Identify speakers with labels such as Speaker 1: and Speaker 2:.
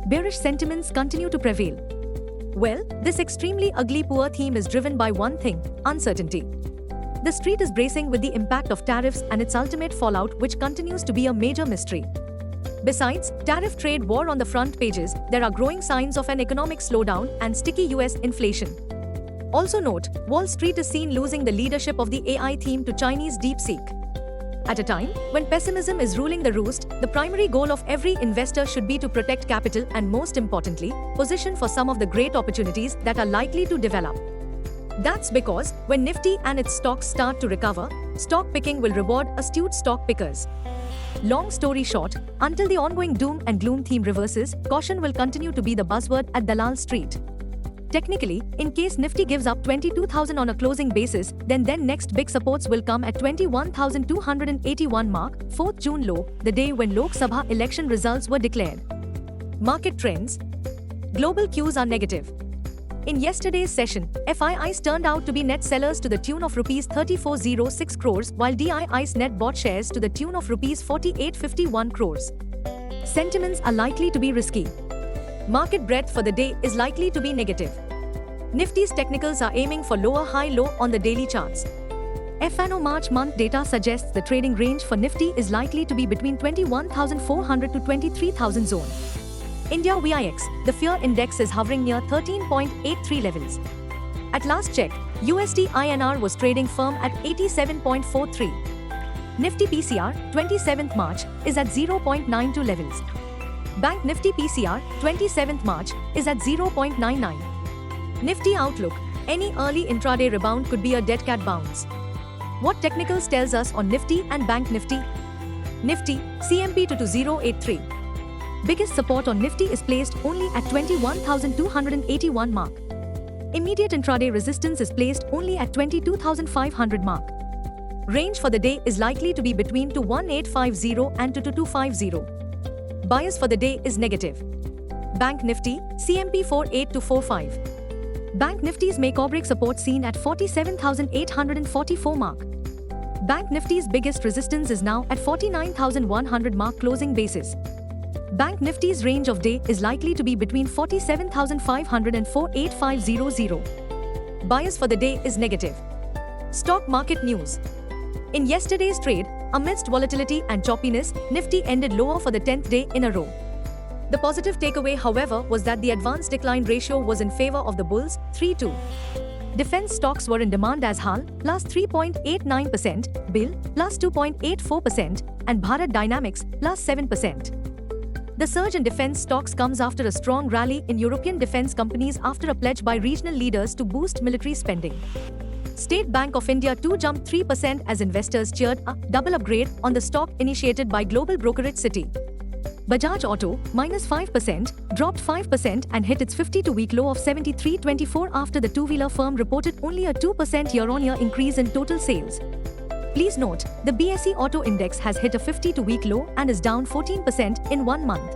Speaker 1: bearish sentiments continue to prevail. Well, this extremely ugly poor theme is driven by one thing: uncertainty. The street is bracing with the impact of tariffs and its ultimate fallout, which continues to be a major mystery. Besides tariff trade war on the front pages, there are growing signs of an economic slowdown and sticky US inflation. Also note, Wall Street is seen losing the leadership of the AI theme to Chinese DeepSeek. At a time when pessimism is ruling the roost, the primary goal of every investor should be to protect capital and, most importantly, position for some of the great opportunities that are likely to develop. That's because when Nifty and its stocks start to recover, stock picking will reward astute stock pickers. Long story short, until the ongoing doom and gloom theme reverses, caution will continue to be the buzzword at Dalal Street. Technically, in case Nifty gives up 22,000 on a closing basis, then next big supports will come at 21,281 mark, 4th June low, the day when Lok Sabha election results were declared. Market trends. Global cues are negative. In yesterday's session, FIIs turned out to be net sellers to the tune of Rs 3406 crores, while DIIs net bought shares to the tune of Rs 4851 crores. Sentiments are likely to be risky. Market breadth for the day is likely to be negative. Nifty's technicals are aiming for lower high-low on the daily charts. FNO March month data suggests the trading range for Nifty is likely to be between 21,400 to 23,000 zone. India VIX, the fear index is hovering near 13.83 levels. At last check, USD INR was trading firm at 87.43. Nifty PCR, 27th March, is at 0.92 levels. Bank Nifty PCR, 27th March, is at 0.99. Nifty outlook: any early intraday rebound could be a dead cat bounce. What technicals tells us on Nifty and Bank Nifty? Nifty, CMP to 2083. Biggest support on Nifty is placed only at 21,281 mark. Immediate intraday resistance is placed only at 22,500 mark. Range for the day is likely to be between 21850 and 2250. Bias for the day is negative. Bank Nifty, CMP 48-45. Bank Nifty's make or break support seen at 47,844 mark. Bank Nifty's biggest resistance is now at 49,100 mark closing basis. Bank Nifty's range of day is likely to be between 47,500 and 48500. Bias for the day is negative. Stock market news. In yesterday's trade, amidst volatility and choppiness, Nifty ended lower for the 10th day in a row. The positive takeaway, however, was that the advance decline ratio was in favor of the bulls, 3-2. Defense stocks were in demand as HAL, plus 3.89%, BIL, plus 2.84%, and Bharat Dynamics, plus 7%. The surge in defense stocks comes after a strong rally in European defense companies after a pledge by regional leaders to boost military spending. State Bank of India too jumped 3% as investors cheered a double upgrade on the stock initiated by global brokerage Citi. Bajaj Auto, minus 5%, dropped 5% and hit its 52-week low of 73.24 after the two-wheeler firm reported only a 2% year-on-year increase in total sales. Please note, the BSE Auto Index has hit a 52-week low and is down 14% in 1 month.